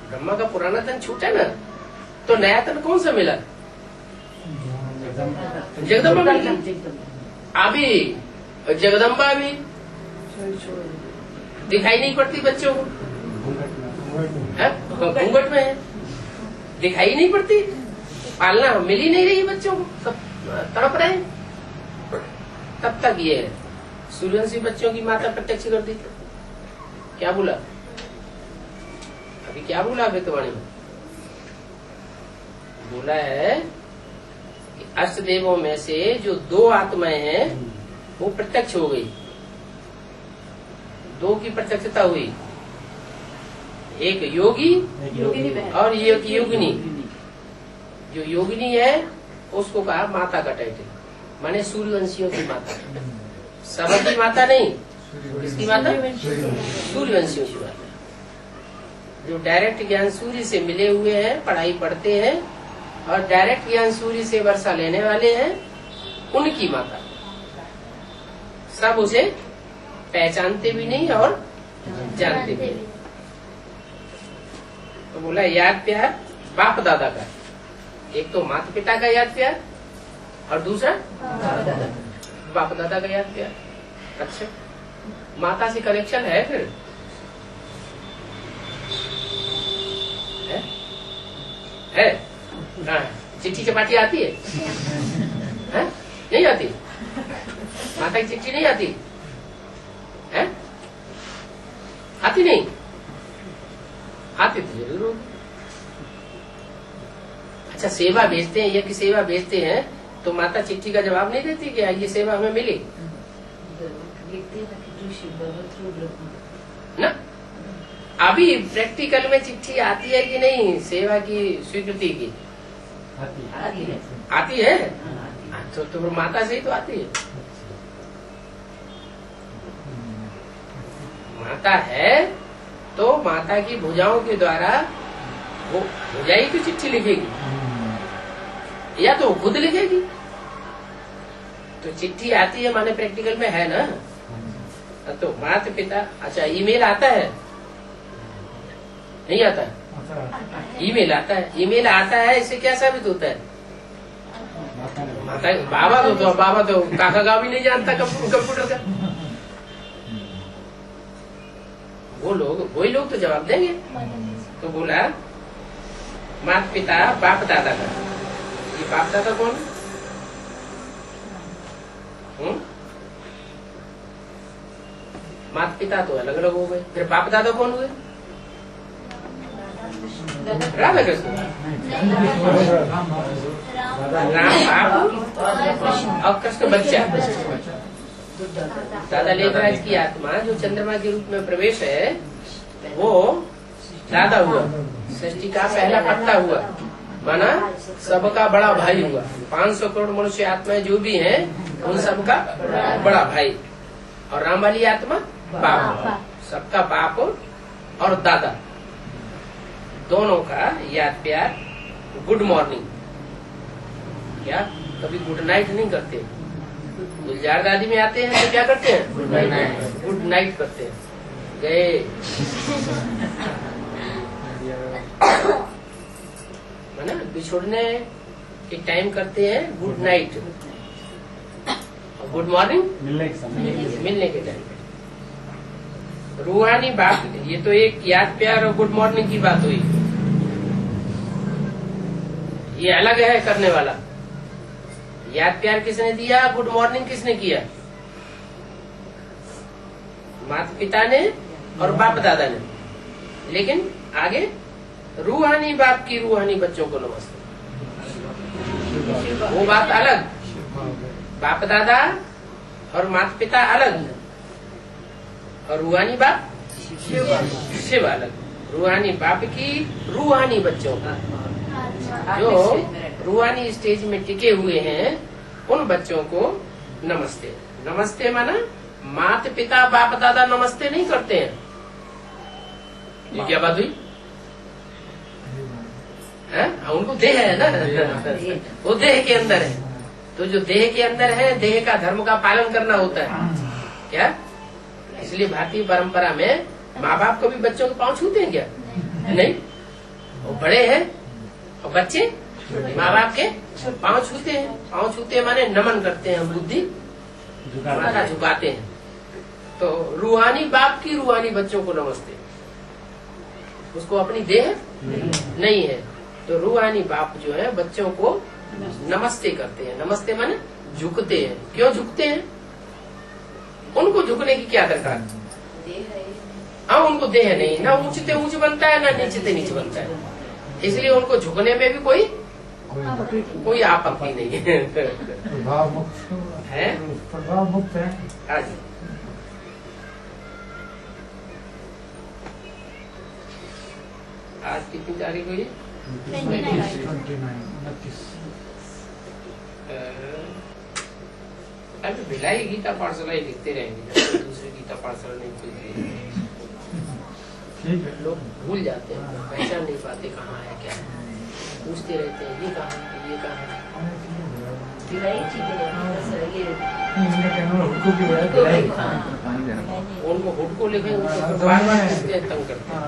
ब्रह्मा का पुराना तन छूटा ना, तो नया तन कौन सा मिला? जगदम्बा मिल गई। अभी जगदम्बा भी दिखाई नहीं पड़ती बच्चों को, घूंघट में है, दिखाई नहीं पड़ती, पालना मिल ही नहीं रही बच्चों को, सब तड़प रहे हैं। तब तक ये सूर्यवंशी बच्चों की माता प्रत्यक्ष कर दी। क्या बोला अभी, क्या बोला वेदवाणी में? बोला है कि अष्टदेवों में से जो 2 आत्माएं हैं वो प्रत्यक्ष हो गई, 2 की प्रत्यक्षता हुई, एक योगी और एक योगिनी। जो योगिनी है उसको कहा माता का टाइटल, माने सूर्यवंशियों की माता, सबकी माता नहीं, किसकी माता? सूर्यवंशियों की माता। जो डायरेक्ट ज्ञान सूर्य से मिले हुए हैं, पढ़ाई पढ़ते हैं और डायरेक्ट ज्ञान सूर्य से वर्षा लेने वाले हैं, उनकी माता। सब उसे पहचानते भी नहीं और जानते भी नहीं। तो बोला याद प्यार बाप दादा का, एक तो माता पिता का याद प्यार और दूसरा बाप दादा का याद प्यार। अच्छा, माता से कनेक्शन है फिर? है? हाँ, चिट्ठी चपाटी आती है? है? नहीं आती? माता की चिट्ठी नहीं आती है? आती नहीं? आती तो जरूर होगी। अच्छा, सेवा भेजते हैं, यज्ञ सेवा भेजते हैं तो माता चिट्ठी का जवाब नहीं देती कि ये सेवा हमें मिली ना? अभी प्रैक्टिकल में चिट्ठी आती है कि नहीं सेवा की स्वीकृति की? आती है। तो माता से ही तो आती है। माता है तो माता की भुजाओं के द्वारा वो भुजा ही तो चिट्ठी लिखेगी, या तो खुद लिखेगी। तो चिट्ठी आती है माने प्रैक्टिकल में है ना। तो माता पिता, अच्छा ईमेल आता है? नहीं आता? ईमेल आता है। ईमेल आता है, इससे क्या साबित होता है? माता बाबा तो काका गाँव भी नहीं जानता कंप्यूटर का। वही लोग तो जवाब देंगे। तो बोला माता पिता बाप दादा का। ये बाप दादा कौन? माता पिता तो अलग अलग हो गए, फिर बाप दादा कौन हुए? राधा कृष्ण। राम बाप और कृष्ण बच्चा। दादा लेखराज की आत्मा जो चंद्रमा के रूप में प्रवेश है वो दादा हुआ, सृष्टि का पहला पत्ता हुआ, माना सबका बड़ा भाई हुआ। 500 करोड़ मनुष्य आत्माएं जो भी हैं उन सबका बड़ा भाई। और राम वाली आत्मा बाप, सबका बाप और दादा दोनों का याद प्यार। गुड मॉर्निंग, क्या कभी गुड नाइट नहीं करते? गुलजार दादी में आते हैं तो क्या करते हैं? गुड नाइट करते हैं। गए माना बिछोड़ने के टाइम करते हैं गुड नाइट, और गुड मॉर्निंग मिलने के टाइम। रूहानी बात, ये तो एक याद प्यार और गुड मॉर्निंग की बात हुई। ये अलग है करने वाला। याद प्यार किसने दिया, गुड मॉर्निंग किसने किया? माता पिता ने और बाप दादा ने। लेकिन आगे रूहानी बाप की रूहानी बच्चों को नमस्ते, वो बात अलग। बाप दादा और माता पिता अलग, और रूहानी बाप शिव अलग। रूहानी बाप की रूहानी बच्चों को, जो रूहानी स्टेज में टिके हुए हैं उन बच्चों को नमस्ते। नमस्ते माना माता पिता बाप दादा नमस्ते नहीं करते हैं। ये क्या बात हुई है? उनको देह है ना, वो देह के अंदर है। तो जो देह के अंदर है, देह का धर्म का पालन करना होता है क्या? इसलिए भारतीय परंपरा में माँ बाप कभी बच्चों के पाँव छूते हैं क्या? नहीं, वो बड़े हैं और बच्चे माँ बाप के पाँव छूते हैं। पाँव छूते हैं माने नमन करते हैं, बुद्धि हमारा झुकाते हैं। तो रूहानी बाप की रूहानी बच्चों को नमस्ते। उसको अपनी देह नहीं है, तो रूहानी बाप जो है बच्चों को नमस्ते करते हैं। नमस्ते माने झुकते हैं। क्यों झुकते हैं? उनको झुकने की क्या दरकार? हाँ, उनको देह नहीं, ना ऊंचते ऊंच बनता है ना नीचते नीच बनता है, इसलिए उनको झुकने में भी कोई आपत्ति नहीं है। प्रभाव मुक्त है, प्रभाव मुक्त है। आज आज कितनी तारीख हुई? 29। अभी भिलाई गीता पाठशाला ही लिखते रहेंगे, दूसरी गीता पाठशाला नहीं खुलती। ठीक है। लोग भूल जाते हैं, पहचान नहीं पाते कहाँ है क्या है, पूछते रहते हैं ये कहाँ है ये कहाँ है। उनको हुडको लिखे, उनको बार बार पूछते हैं, तंग करते हैं।